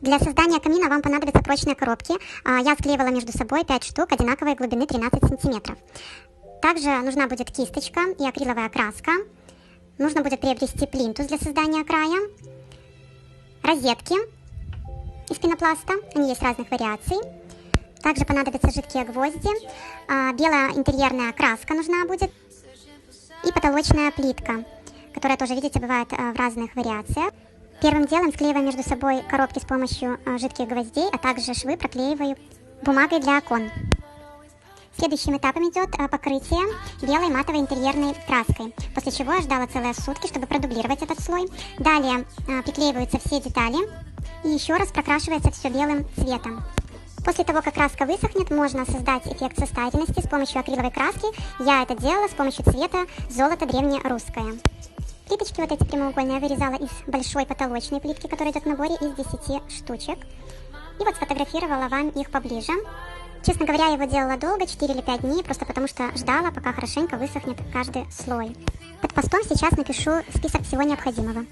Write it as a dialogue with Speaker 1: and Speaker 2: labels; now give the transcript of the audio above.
Speaker 1: Для создания камина вам понадобятся прочные коробки. Я склеивала между собой 5 штук одинаковой глубины 13 сантиметров. Также нужна будет кисточка и акриловая краска. Нужно будет приобрести плинтус для создания края, розетки из пенопласта, они есть разных вариаций. Также понадобятся жидкие гвозди, белая интерьерная краска нужна будет и потолочная плитка, которая тоже, видите, бывает в разных вариациях. Первым делом склеиваю между собой коробки с помощью жидких гвоздей, а также швы проклеиваю бумагой для окон. Следующим этапом идет покрытие белой матовой интерьерной краской, после чего я ждала целые сутки, чтобы продублировать этот слой. Далее приклеиваются все детали и еще раз прокрашивается все белым цветом. После того, как краска высохнет, можно создать эффект состаренности с помощью акриловой краски. Я это делала с помощью цвета золото древнерусское. Плиточки вот эти прямоугольные я вырезала из большой потолочной плитки, которая идет в наборе из 10 штучек. И вот сфотографировала вам их поближе. Честно говоря, я его делала долго, 4 или 5 дней, просто потому что ждала, пока хорошенько высохнет каждый слой. Под постом сейчас напишу список всего необходимого.